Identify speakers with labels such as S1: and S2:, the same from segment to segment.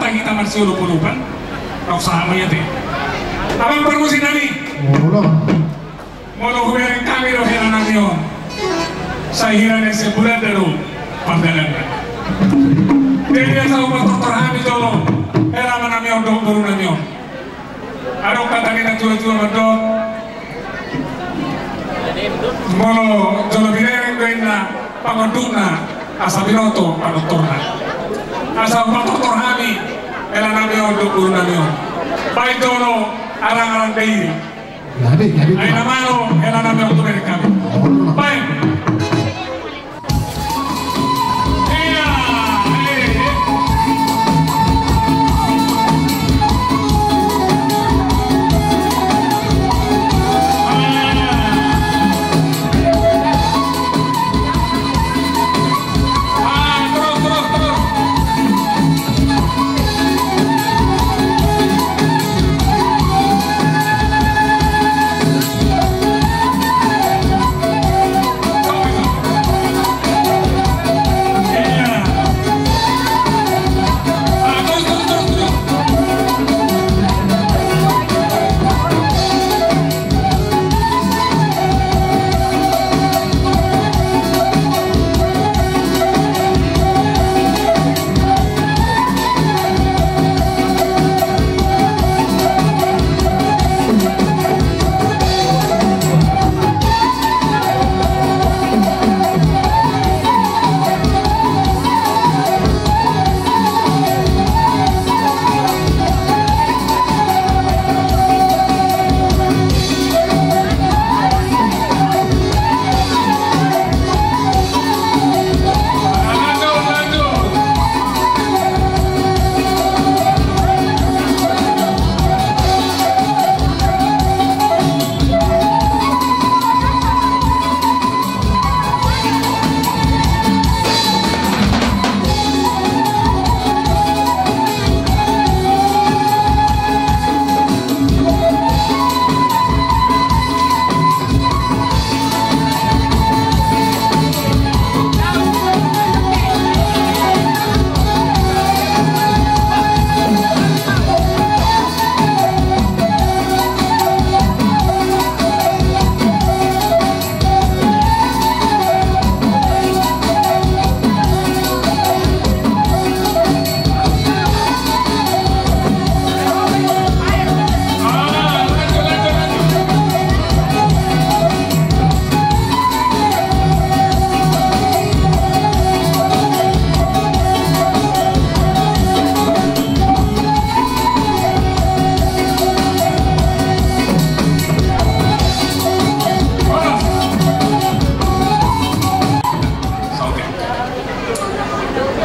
S1: kota kita masih lupa-lupa. Kau sama ya teh. Abang permusin nani. Molo huberin kami roh hela namion. Sahiran yang sebulan dulu pandangan. Dia tahu motor terhami dulu. Hela namion dong baru namion. Adok kata kita tua-tua berdok. Molo jolo bineng goina pangonduna asabinoto panotorna. Asal motor terhami hela namion dong baru namion. Baik dulu arang-arang dairi. Ay namano, hela namion tuh dari kami. Baik.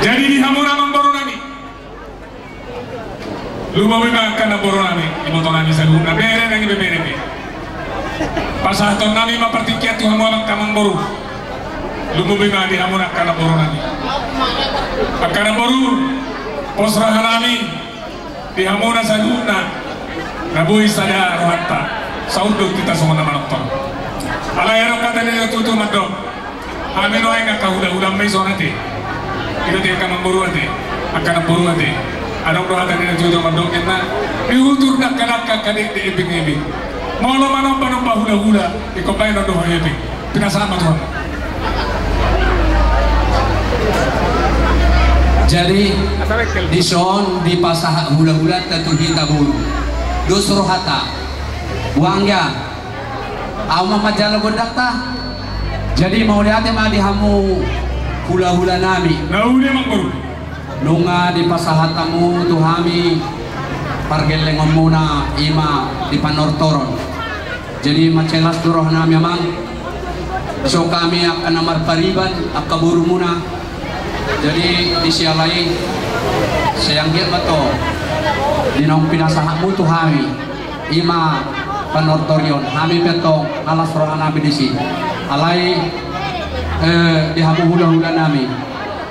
S1: Jadi di hamura membaru nami. Lumawi makan baru nami. Imoto nami sa luna bere nang bebere. Pasaton nami mapertikiat tu hamura kamang baru. Lumawi ma di hamura kana baru nami. Akana baru posrahan nami di hamura sa luna. Nabuhi sada rohanta. Saudo kita semua nama nonton. Alayaro kata dia tutu madok. Amino ay ngakahuda-huda may sonate. Kita dia akan memburu ate, akan memburu ate. Ada doa tadi yang juga mandok kita. Diutur nak kanak kadik di ibing. Mau mana panon hula-hula, ikopain doa ibing. Pinasama tuan.
S2: Jadi di son di pasah hula-hula tetuhi tabur. Dosro hata, buangnya. Auma majalo gondak ta. Jadi mau lihat mah dihamu hula-hula nami.
S1: Naudi manggur.
S2: Nunga di pasahatamu tuhami pargelengom muna ima di panortoron. Jadi macelas duroh nami amang. So kami akan namar pariban akaburu muna. Jadi di sialai seyanggil bato dinong pinasahamu tuhami ima panortorion hami petong alas roh nami di sini. Alai di hamu hula-hula nami.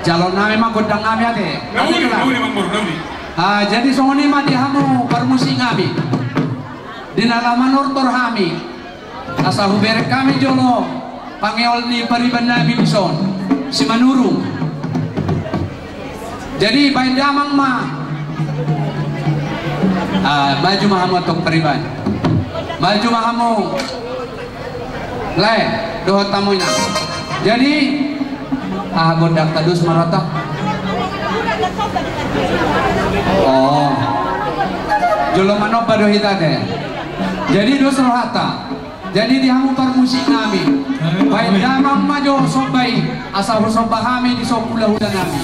S2: Jalon nami mah godang nami ate.
S1: Naudi manggur.
S2: Jadi songoni mah di hamu permusi kami. Di nalaman ortor kami. Asa hubere kami jolo pangeol ni pariban nami bison si manurung. Jadi bain damang mah Maju mahamu tok periban. Maju mahamu. Lain doa tamunya. Jadi godak tadus marata. Oh. Jolo mano pada hita teh. Jadi dos rohata. Jadi dihamu permusik nami. Baik damang majo sobai asal sobahami di sopula-hula nami.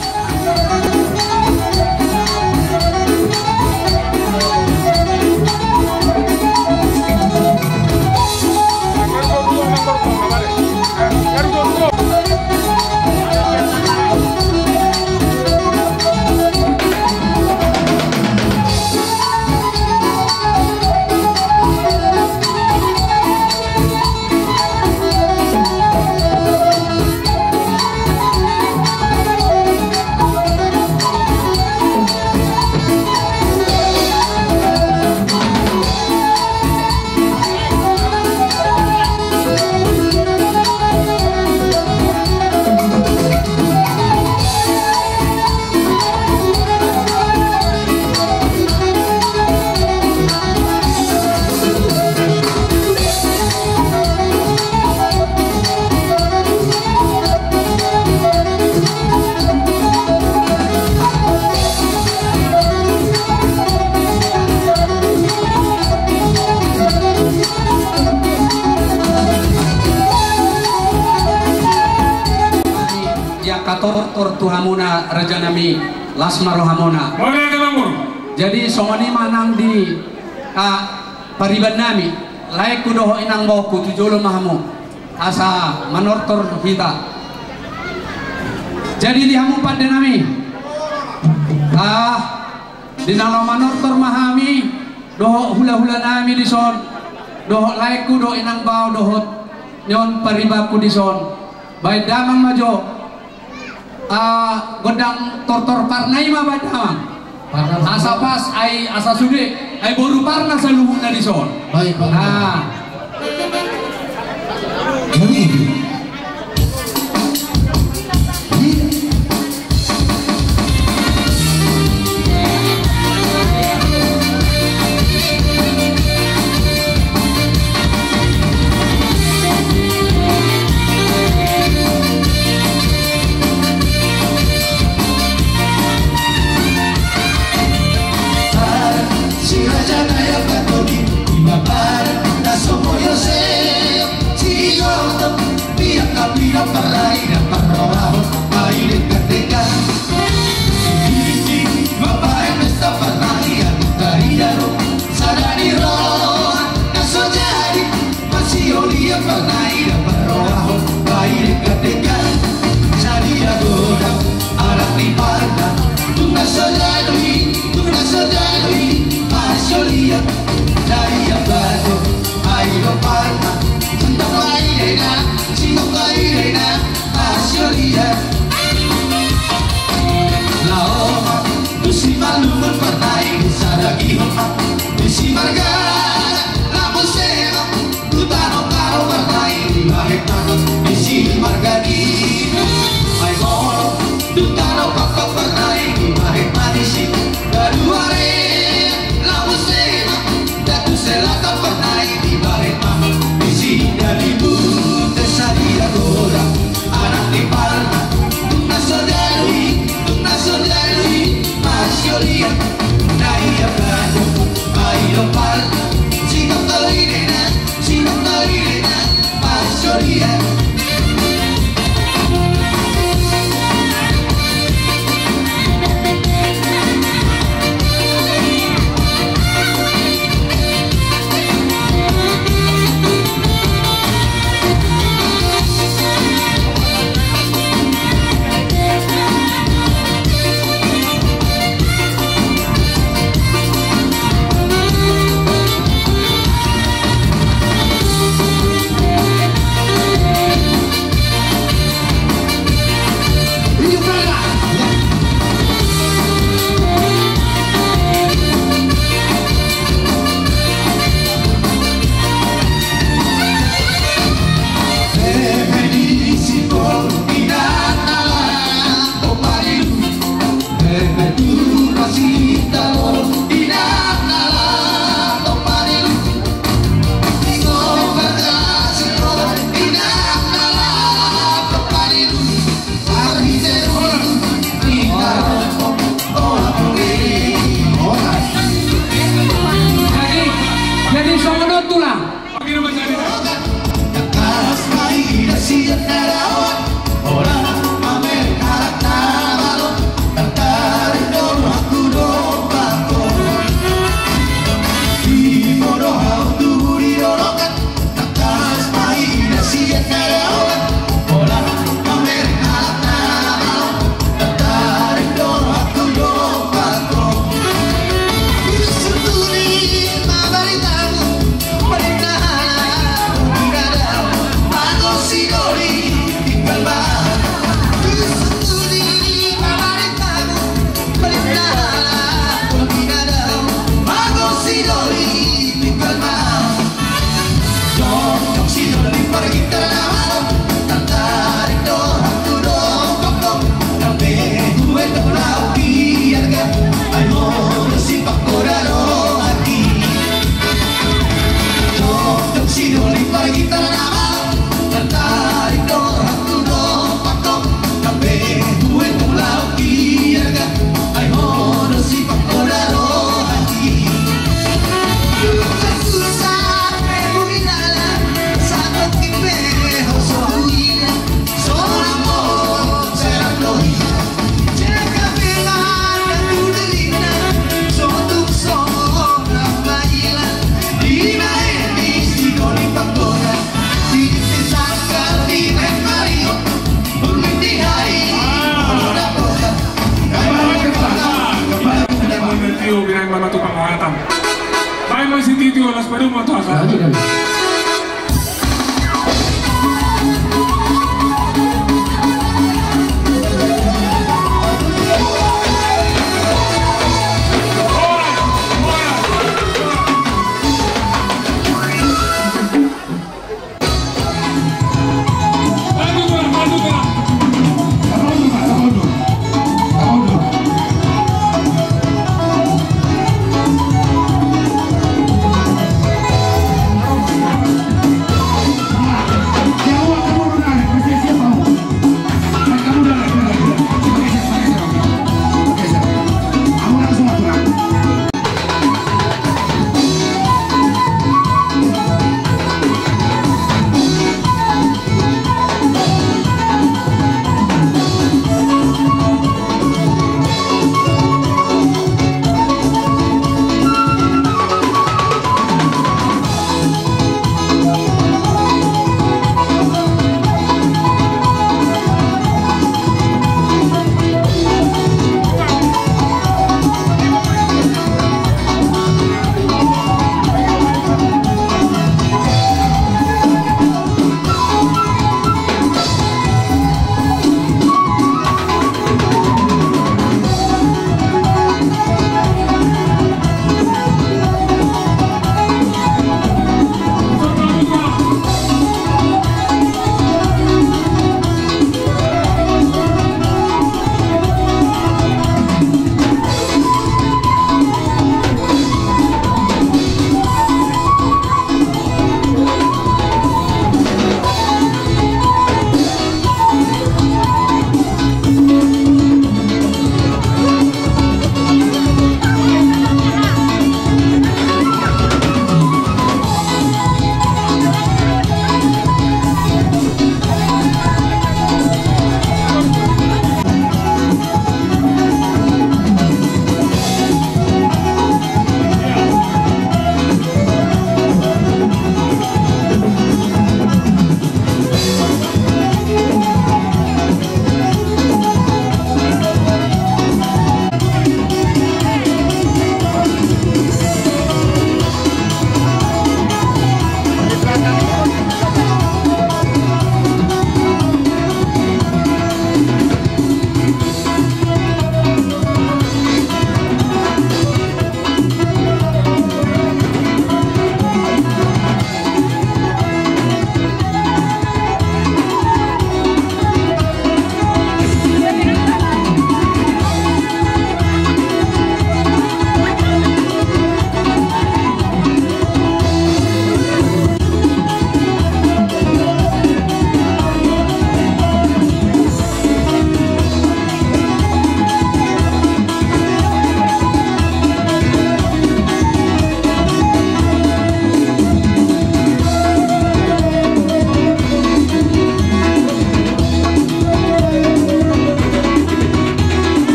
S2: Kator tuhamuna raja nami lasmaro hamona. Jadi songoni manang di pariban nami layak kudoho inang boku tujolo mahamu asa manortor kita. Jadi dihamu pada nami di nalo manortor mahami doho hula-hula nami di son doho layak kudo inang bau doho nyon paribaku di son baik damang majo godang tortor parnai mah badang asa pas ai asa sude ai boru parna saluhuna di son
S3: baik Pak.
S2: Jadi sono tulang.
S1: Bagaimana bahasa ini?
S3: Sigori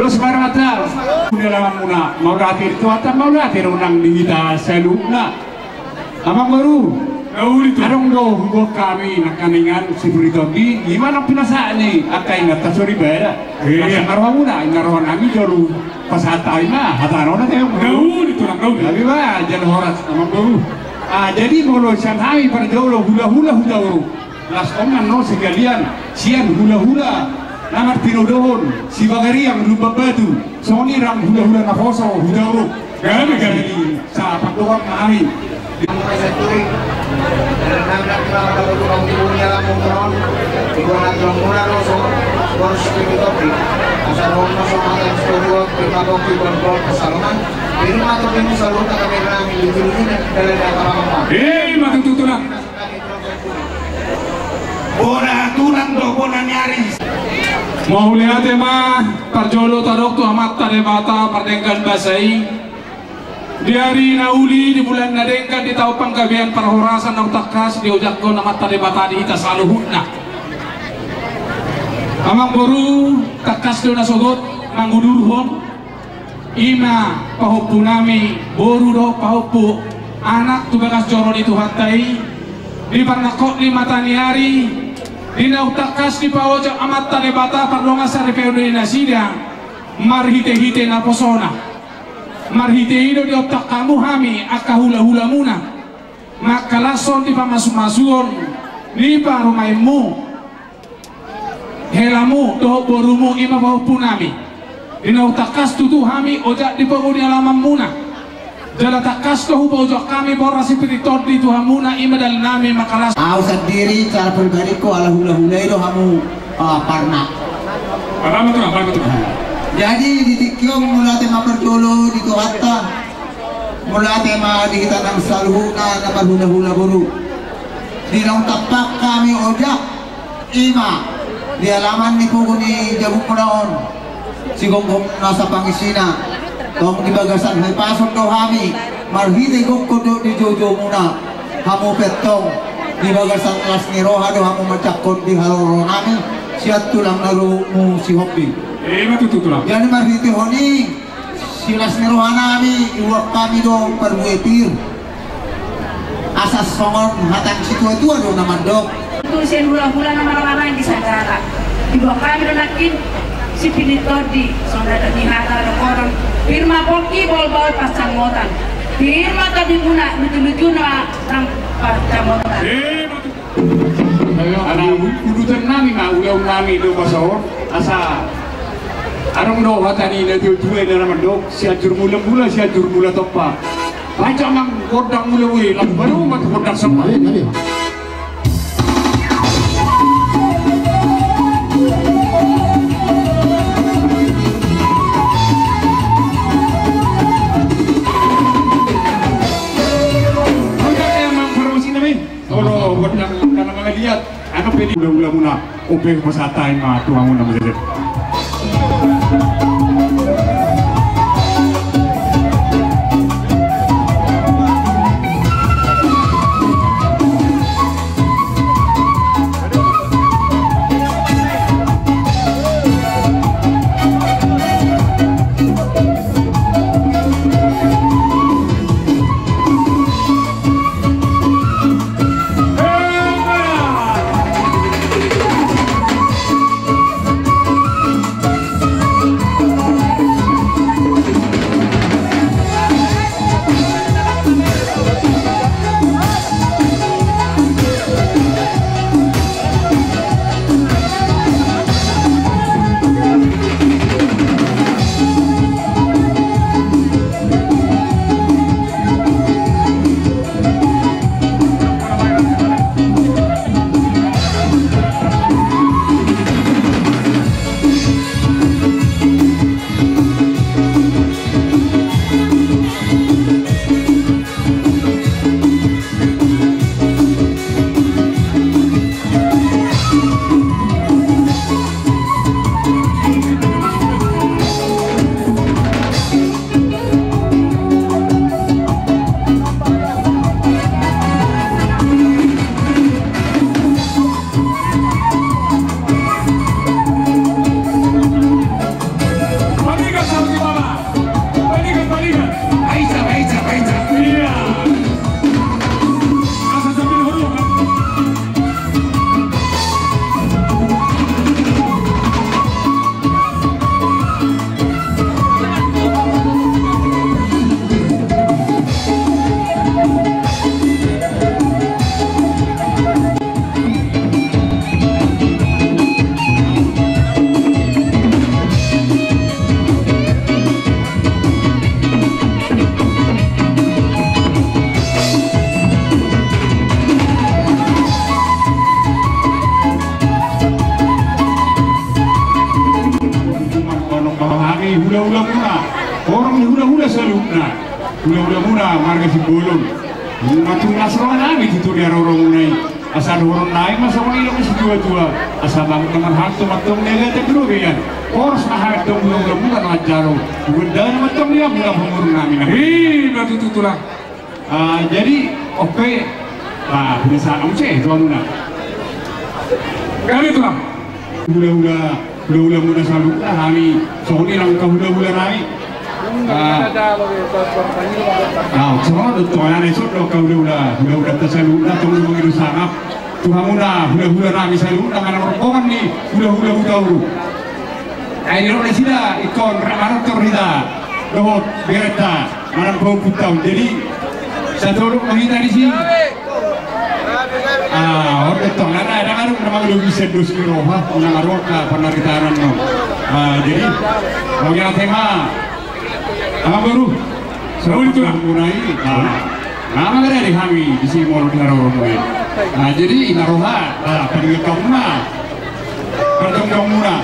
S3: Terus marata dalam muna mau latih itu atau mau latih unang dihita seluna abang baru arong do hubung kami nakaningan si Britobi gimana pinasaan nih akai ngata sorry beda masa ngarwa muna ngarwa nami joru pasatai mah hataro na tayo itu lang tapi ba jangan horas abang baru jadi mulu sanai pada jauh hula las oman no sekalian sian hula namar tinodohon si bagari yang lupa batu soni ram hula na foso hudaro gani sa pagdoang kami matututulang bona aturan do bona nyaris mau lihat mah parjolo tarok tu amat tare bata pardengkan basai di hari nauli di bulan nadengkan di tahu panggabian perhorasan ng takas di ujak ko amat tare bata di ita saluhuna amang boru takas do nasogot mangudurhon ima pahupu nami boru do pahupu anak tubagas joro di tuhatai di parnakok di matani hari dina utakas di pawojak amat tane bata parlonga sa repeodo na sida marhite-hite na posona marhite ido di otak kamu hami akahula-hula muna makalason di pamasuk-masuon di parumaimu helamu doh borumu ima pahupunami dina utakas tutu hami ojak di pawodi alaman muna jala takas ko hubojak kami borasi pititod di tuhamuna ima dal nami makalas
S4: aku sendiri cara pribadi ko ala hula-hula itu kamu parna
S1: apa betul
S4: jadi di tikyong mula tema perjolo di tuhatta mula tema di kita nang saluhuna nama hula-hula buru di nang tapak kami ojak ima di alaman ni puguni jabuk munaon si gonggong nasa pangisina tong di bagasan may pasok daw kami marhide kong kudo di jojo muna hamu petong di bagasan las ni roha daw hamu macakot di haloro kami siat tulang laro mu si hopi
S1: matututulang
S4: jadi marhide honi si las ni roha nami iwak kami do perbuetir asas songon hatang situa-tua do naman dok
S5: tulisin hula-hula na marang-marang di Sanggara iwak kami do nakin si pinitodi sonda di hata do koron firma poki bol-bol pasangotan firma tadi muna lucu-lucu na nang pasangotan
S3: ana kudutan nami ma ulaw nami do pasahon asa arong do hatani na tuwe na naman do siya jurmula siya jurmula topa baca mang kodang mula we lang baru mat kodang sama lihat ano pwede mula muna upeng pasatay mga tuwang muna masalit hula-hula muna. Orang hula-hula saluna. Hula-hula muna marga si bolong. Matung nasroan namin dito di orang munay. Asal orang naik masa ilong si tua-tua. Asal bangun dengan hantu matong negatif dulu yan. Oras na hangat dong hula-hula muna na jaro. Ganda na matong niya mula pemurun namin.
S1: Batu tutulah.
S3: Jadi oke. Nah, bisa kamu sih soalnya.
S1: Kali itu lah.
S3: Hula-hula muna saluna kami. Soalnya lang ka hula-hula namin. Semua tuan itu lo kau udah tersaluna tunggu begitu sangat Tuhan muna hula nami saluna mana rombongan nih hula tahu. Ini orang sida ikon ramaran terhida dohot berita mana bau putau jadi satu orang menghina di sini. Orang tuan ada kan memang lebih bisa dus iroha menang roka penaritaran no. Jadi kalau yang tema Abang baru, selalu itu mulai. Nama ada di kami di sini mau diharap orang. Jadi inaroha, pergi ke mana? Bertemu muna.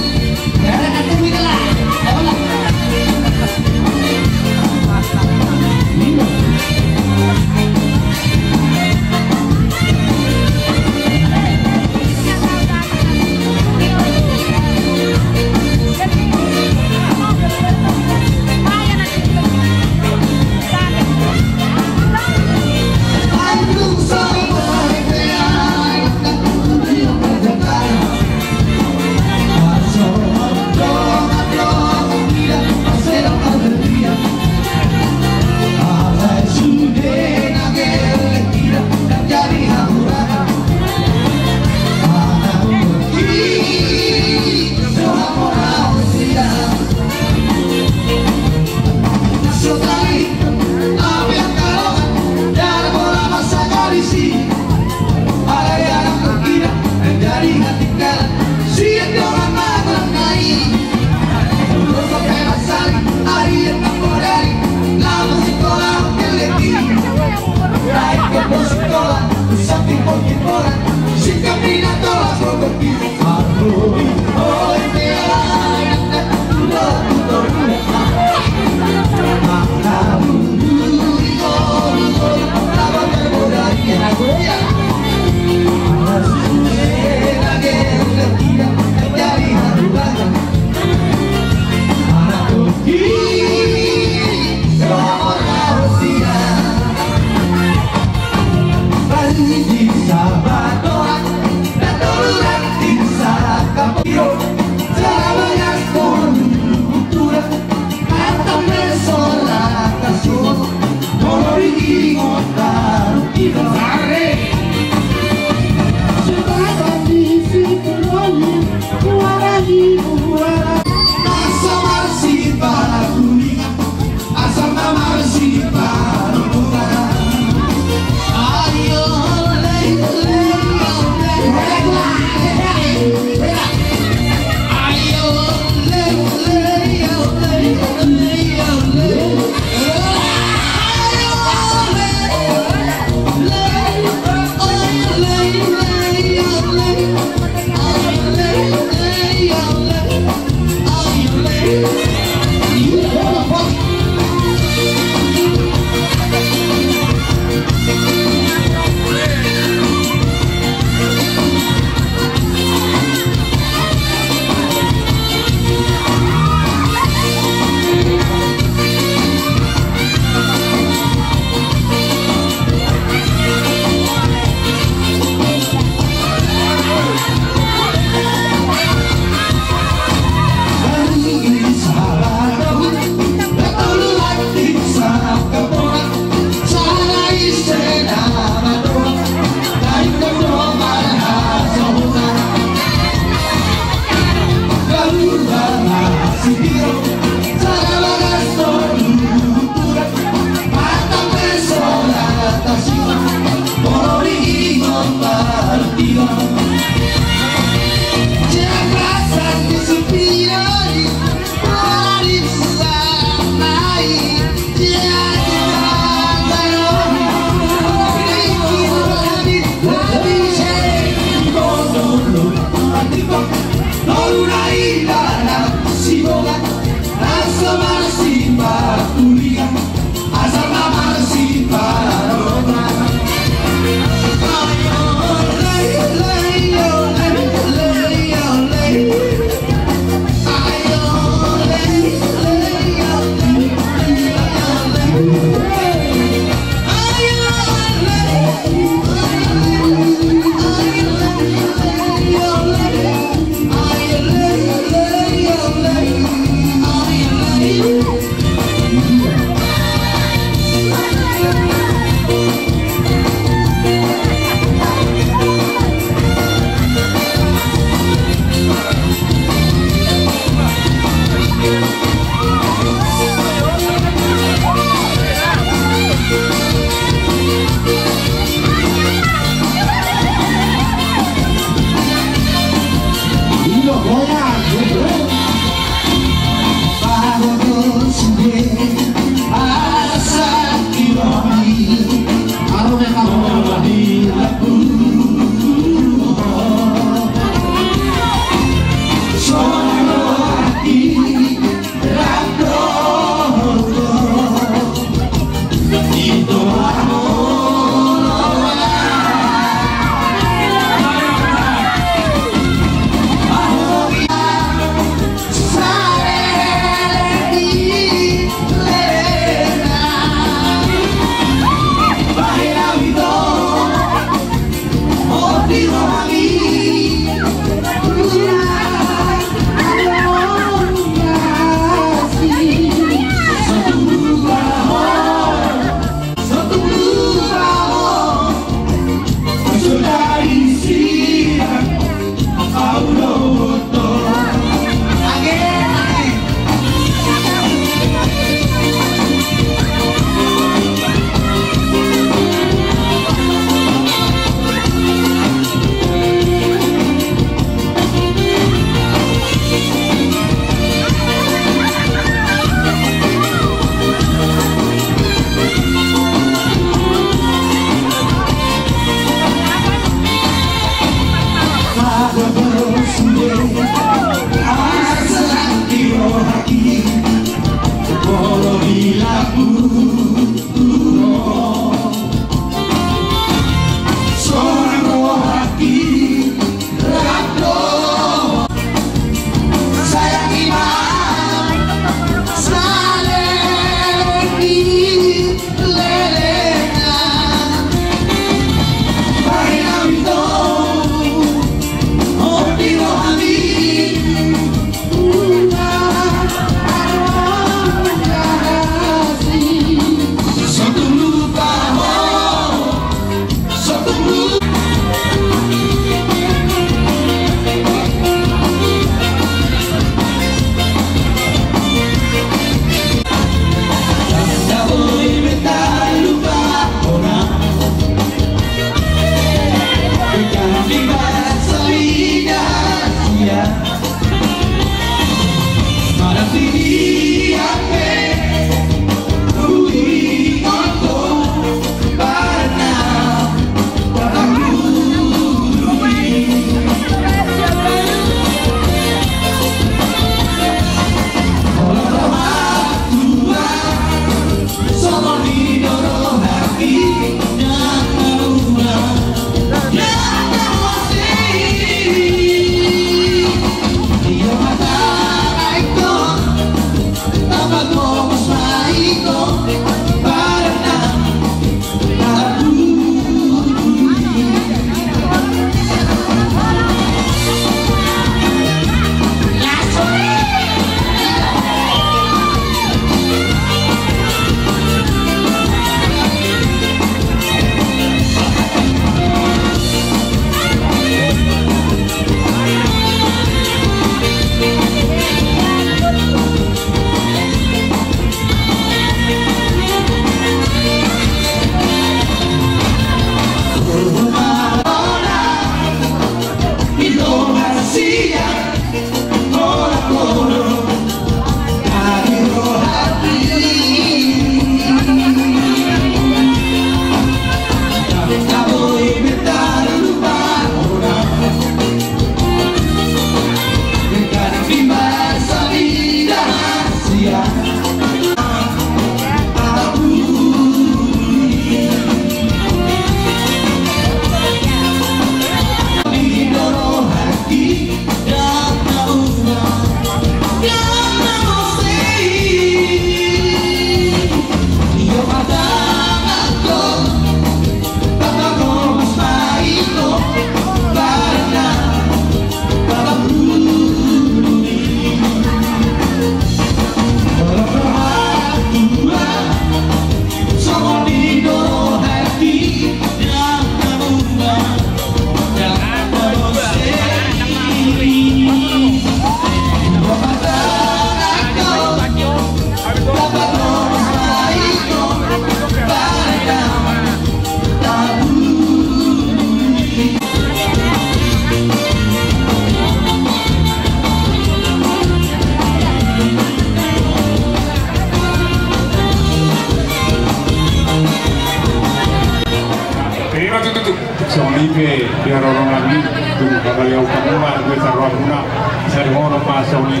S3: Ibe biar orang lagi dulu bakal yang utama gue taruh guna saya mau pasal ini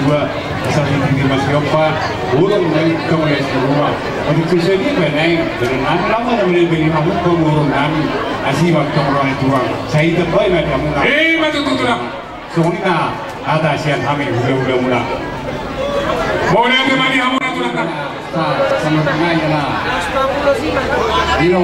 S3: dua asal ini masih apa urung dari kemudian semua untuk bisa ini benar dan lama dari beri kamu pengurung kami asih waktu orang itu saya terbaik macam mana
S1: maju tutulah
S3: soalnya ada sian kami udah mula
S1: boleh kembali kamu tulang
S3: sama tengah lah Ilo,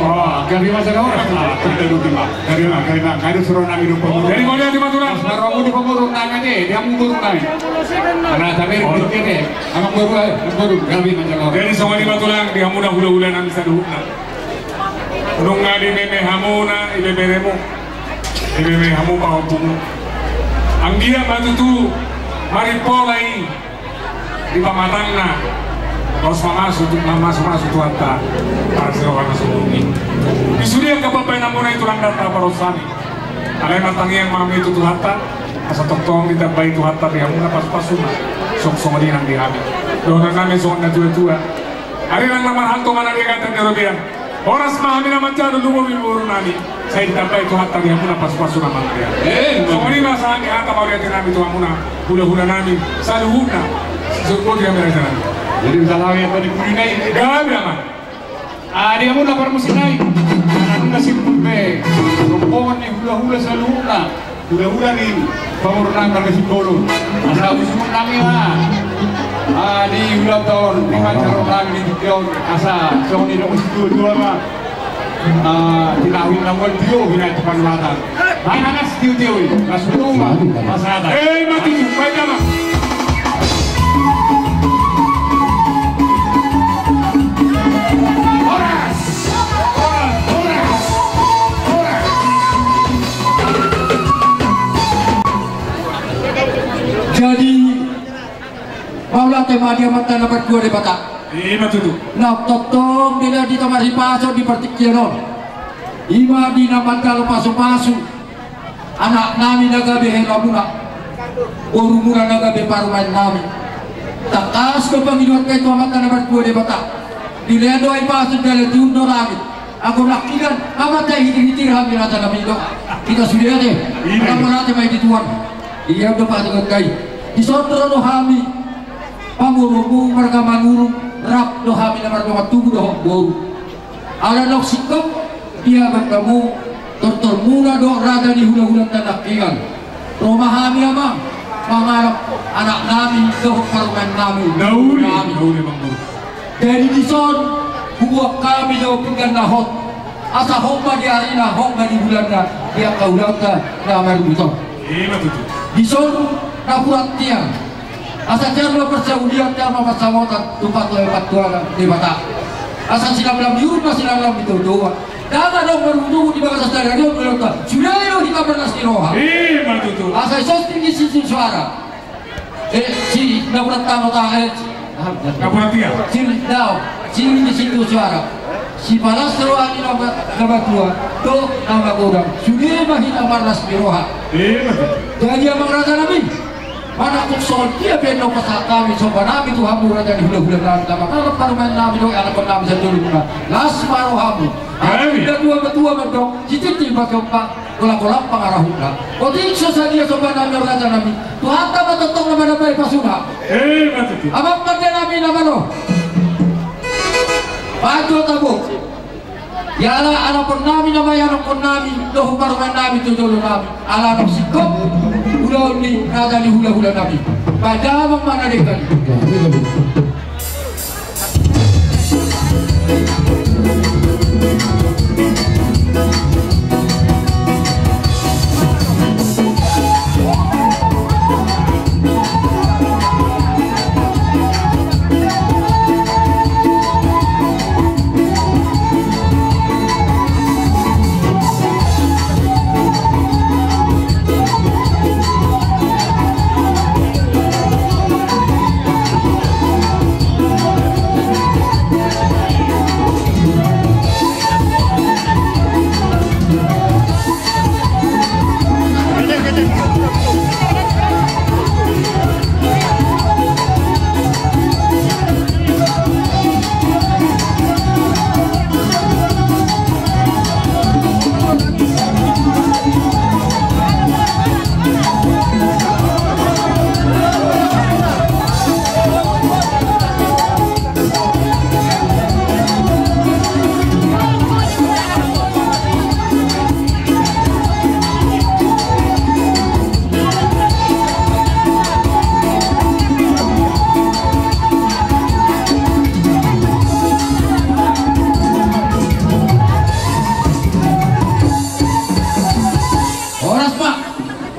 S3: kami masih orang lah, kita dulu mah. Karena kami suruh nami rumah.
S1: Dari mana di Madura?
S3: Sekarang di pemurung nang aja, dia mundur nang. Karena tapi kita deh, amak baru, kami macam orang.
S1: Dari semua di Madura, dia mudah hula-hula nang saduhna. Nunga di meme hamuna, ibe beremu, ibe meme hamu paham bungu. Anggia batu tu, mari polai di pamatangna. Terus masuk tuanta Parsi orang sebelumnya disuruh kapapai namuna itu lang data parosani alay matangi yang malam itu tuanta asa tong tidak baik tuanta di hamuna pas-pasuna sok-sok din ang dihami doon namin sok na tua ari lang naman hanto mana dia kata European oras mahami naman dyan lumubin muro nami saya tidak baik tuanta di hamuna pas-pasuna man dia sok ni masahan di hata mauliatin namin itu hamuna hula-hula namin sa luhuna surko dia mereka namin.
S3: Jadi misalnya yang tadi kuliner
S1: gabi naman.
S3: Dia muna para musinay. Ano na simple. Rompon ni hula-hula sa luna. Hula-hula ni pamurunang karga siguro. Asa usumun namin di hula taon ni kancarong namin ni Dion. Asa so ni nung dua ma. Tinawin ng wal Dio hinayto panulatan. Ay hanas Dio. Kasuluma. Masada.
S1: Mati, baik naman.
S2: Jadi maulah tema dia mata dapat dua di batak.
S1: Matutu.
S2: Nak totong dia di tempat si paso di pertikiran. Ima di nama kalau pasu-pasu. Anak nami naga behe labuna. Urumura naga be paruman nami. Takas ke pangidot kay tua mata dapat dua di batak. Dilihat doa pasu dalam tundo lagi. Aku lakikan amat hiti-hiti hamil aja kami dok. Kita sudah deh. Kita merata mai di tuan. Iya udah patut kai. Di sotro lo hami pangurung mereka mangurung rap lo hami nomor dua tubuh doh boru. Ada dok sikap dia bertemu termula dok rada di hula-hula tanah ikan. Rumah hami ama mangarap anak nami doh paruman nami. Nauri. Dari di son buat kami doh pinggan nahot. Asa homa di arena homa di bulannya dia kaulata nama rubuto. Di son napurat tiang asa jarwa persaudian tiang mapasamotan tempat lewat tuana di mata asa sinablam yurut na sinablam itu doa dama dong beruntung di bawah sadar radio melota sudah yo kita pernah stiroha asa sosting di sisi suara si napurat tamo ta
S1: napurat tiang
S2: si dao si di situ suara si palas teroha di nama tua to nama godam sudah mahin amarnas biroha jadi abang raja nabi mana kok soal dia beno pasal kami coba nabi tu hamu raja di hula-hula nabi kalau paruman nabi dong anak nabi satu lima las maru hamu ada dua berdong citi bakompa golak-golak pangarahuna kotik saja coba nabi raja nabi Tuhan tak betul nama baik pasuna abang kerja nabi nama lo baju tabuk ya ala anak pernami nama ya anak pernami doh paruman nabi tu dulu nabi ala anak sikap udah ni ada di hula-hula nabi pada mana dekat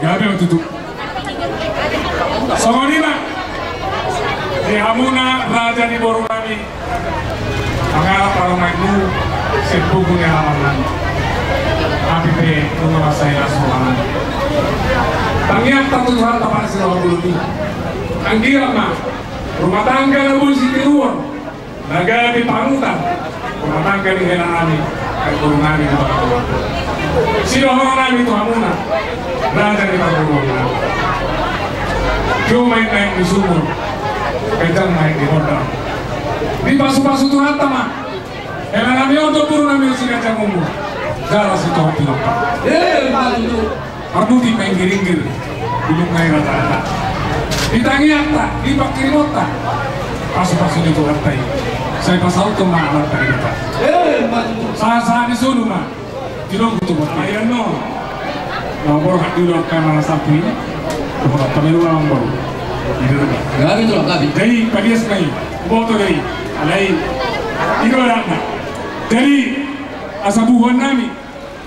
S1: gabi tutup. Songonima di hamuna raja di Borunami mengarap paromaimu sepupu di halaman tapi pe menurut saya soalan tangian tatu Tuhan tapak sirawa buluni anggiran mah rumah tangga nabu si tiruan naga di panutan rumah tangga di helanami kai Borunami di Borunami sirohong nami itu hamuna raja di Borunami Kau main di sumur, kejar main di hotel. Di pasu-pasu Tuhan tama, elang kami untuk turun kami si kacang umur. Jalan si Tuhan pilota.
S2: Maju.
S1: Arbuti main giring-gir, belum main rata-rata. Di tangian tak, di bakir mota. Pasu-pasu di Tuhan tay. Saya pasal tu malam tadi kita.
S2: Maju.
S1: Saat-saat di sunu mah, tidak butuh buat main no. Lapor hati dulu kamera sapi. Pemilu orang baru.
S2: Gabi tu lah, gabi.
S1: Dari padias naik, boto dari, alai, itu orang. Dari asabuhan nami,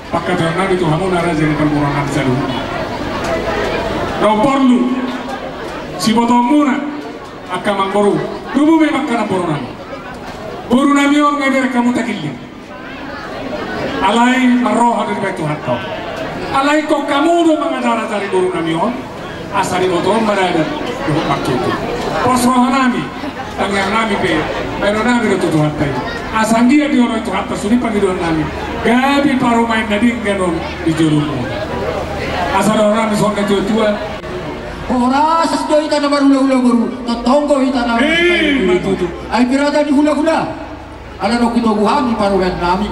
S1: pakai orang nami tu hamu nara jadi permurangan selalu. Kau perlu, si boto muna, akan mangboru, tubuh memang kena boru nami. Boru nami orang ngeber kamu tak kili. Alai maroh ada di Tuhan kau. Alai kau kamu tu mengajar cari boru nami orang. Asari botol berada di waktu itu. Posroh nami, tangian nami pe, pero nami itu Tuhan tay. Asanggia di orang itu atas suri panggilan nami. Gabi paru main gading ganon di jurumu. Asal orang nami soalnya tua.
S2: Oras do ita na barula-hula baru, tatonggo ita na. Ay pirata di hula-hula. Ala no kito buhami paru main nami.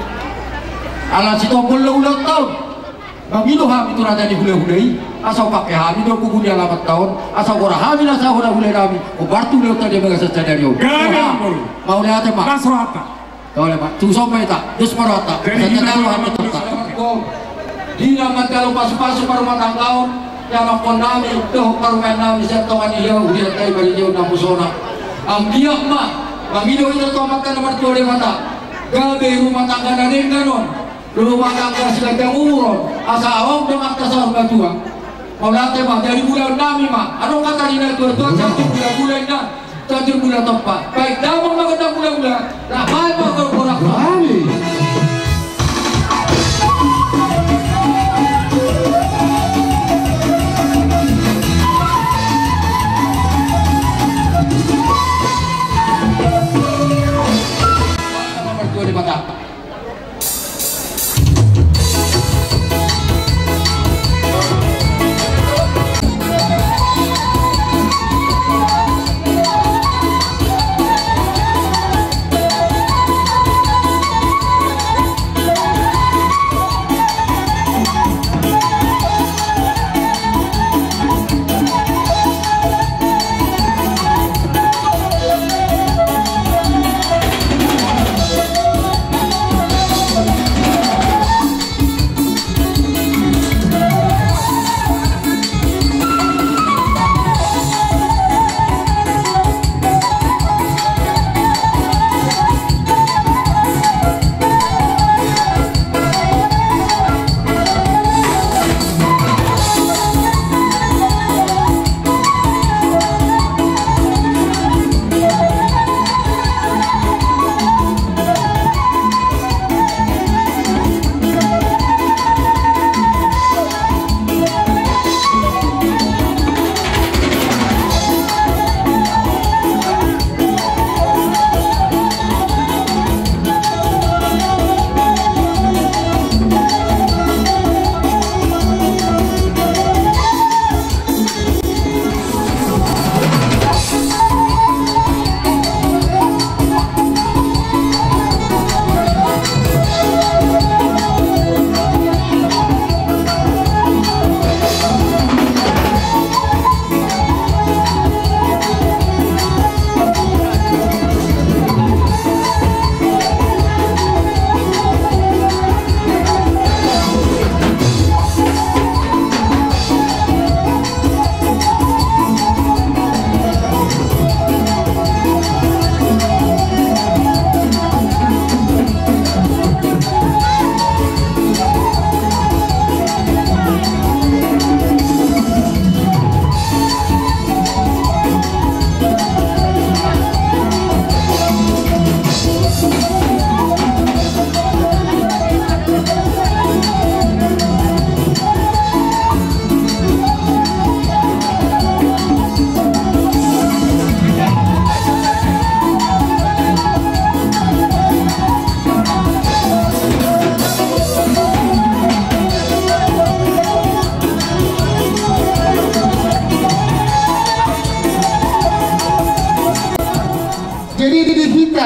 S2: Ala si tonggol ulang tahun. Mangilo hami itu rata di hula-hulai. Asal pakai hami do kuku dia 8 tahun, asal orang hami asal orang hula kami. Obartu leo tadi mereka secadario. Mau lihat apa?
S1: Kasrata.
S2: Tahu lepas. Tu sampai tak? Dus marata. Secadario hami tak. Di nama kalau pasu-pasu rumah tangga, yang mampun nami, doh parumen nami setongan dia udah tay balik dia udah musona. Ambiak mah, mangilo itu tu makan nomor 2 mata. Gabe rumah tangga naning ganon. Rumah tangga silang umur, asal awam dengan kasar batuan. Kalau mah dari bulan nami mah, ano kata nina tua cantik bulan na, cantik bulan tempat. Baik damang magandang bulan-bulan, ramai mga korang-korang. Nomor 2 di Batak.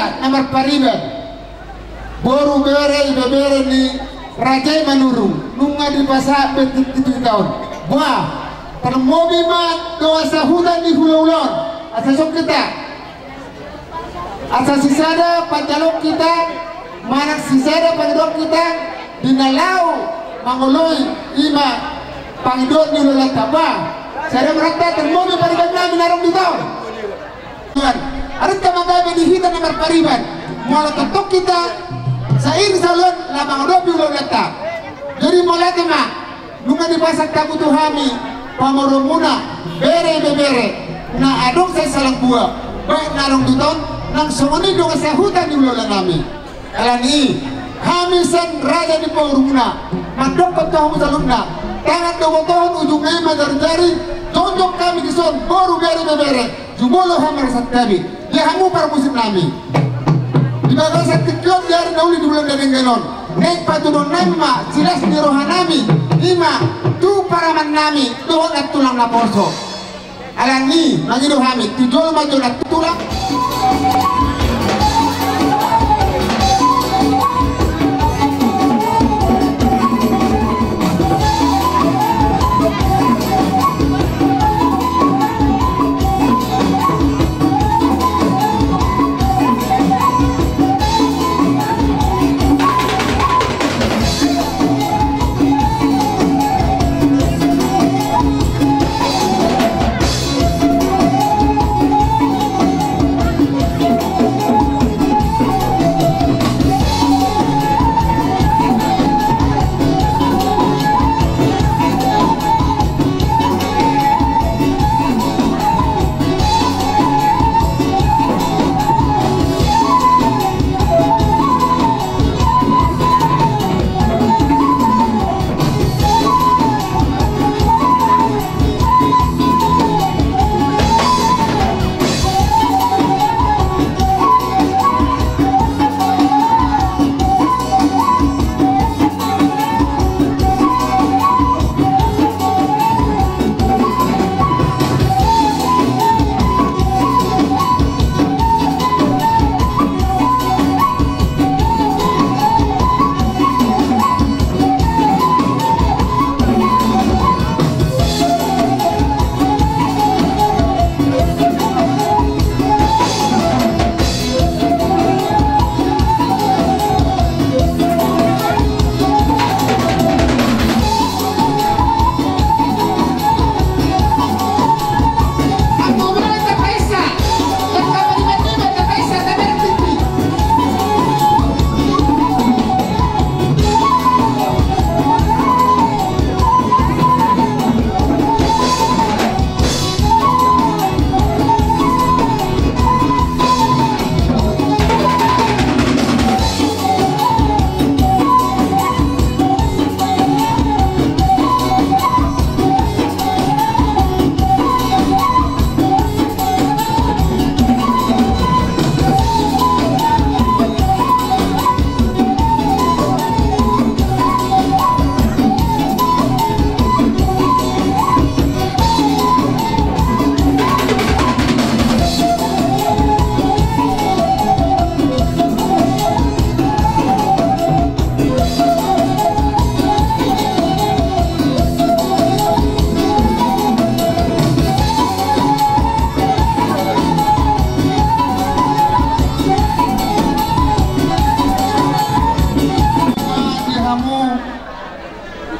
S6: kita nomor pariban boru bebere ni rajai manurung nunga di pasar betik 7 tahun buah termobi mat doa sahudan di hululon asasok kita asas sisada pancalok kita manak sisada panjadok kita dinalau mangoloi ima pangidot ni ulang tabang saya merata termobi pariban namin narong di tahun ada tamang dihita nomor pariban mula ketok kita sair salon labang dopi ulang letak jadi mula tema nunga di pasar tabu tuhami pamoromuna bere na adong saya salang buah baik narong di tahun nang songoni dong saya hutan di ulang nami alani hamisan raja di pamoromuna madok ketua salunna tangan dobotohon ujungnya jari tonjok kami di son baru bere jumolo hamar satabi dia hamu para musim nami di bagai saktikion dari nauli di bulan dari genon naik patudon nama silas di rohanami ima tu para manami dohon at tulang na porso alani nagi dohami tujol majo na tulang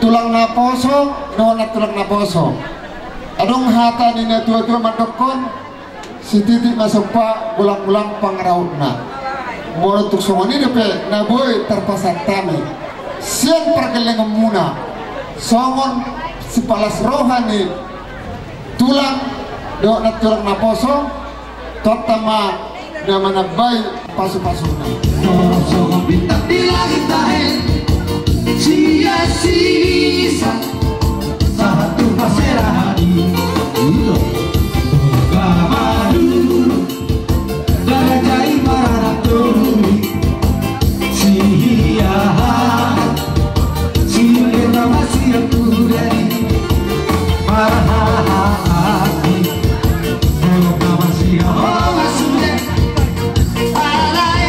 S6: tulang na poso no na tulang na poso adong hata ni na tua-tua mandokon si titik masuk pa ulang-ulang pangraut na mula tuk songoni depe na boy terpasat tami sian pergeleng muna songon si palas rohani tulang do na tulang na poso totama na manabay pasu-pasuna
S7: songon bintang di langit tahen sia-sia satu pasera hadi itu gamadu darajai maraturi sia sia masih aku dari marahati masih sudah alai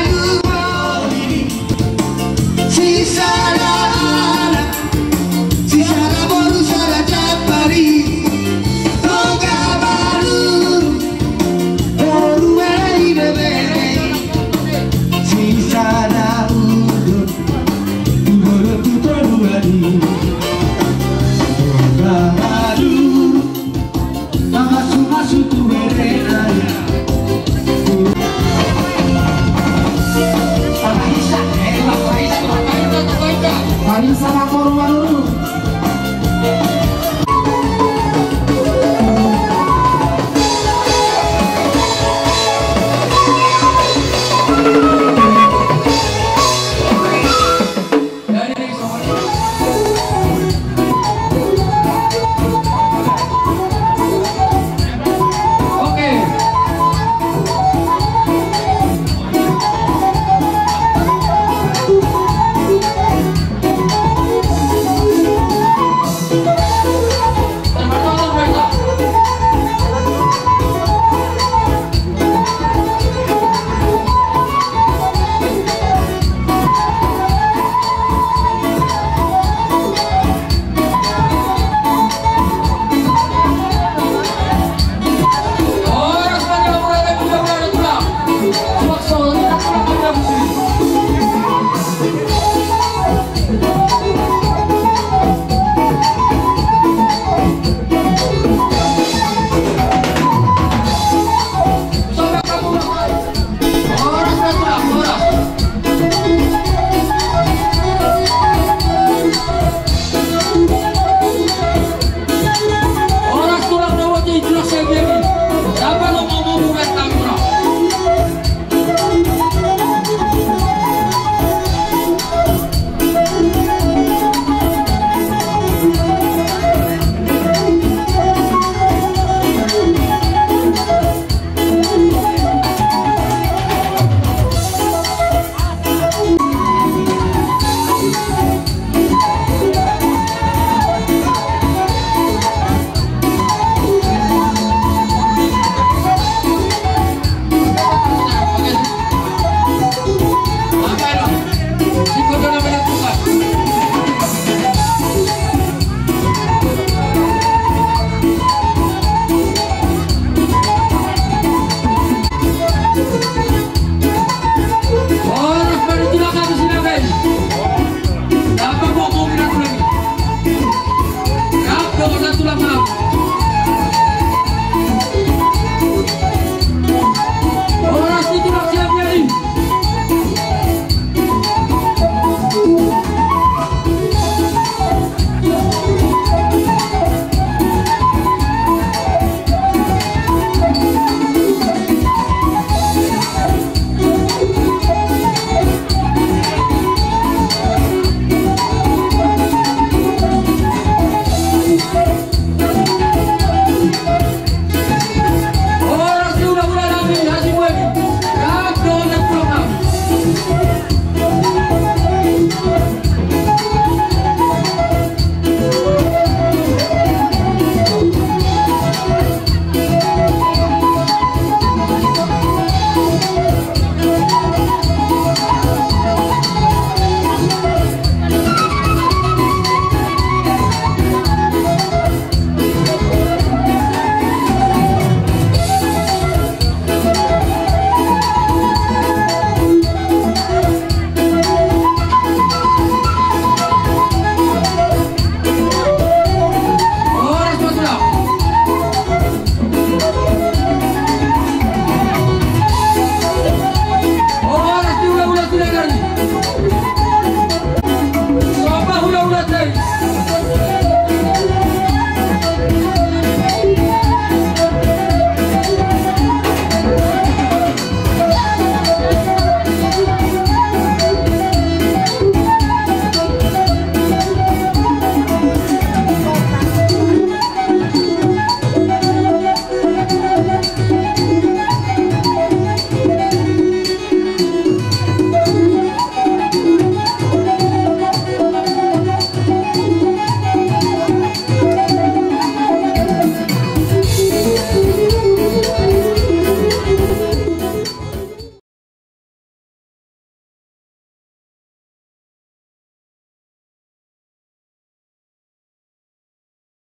S2: satu lapangan.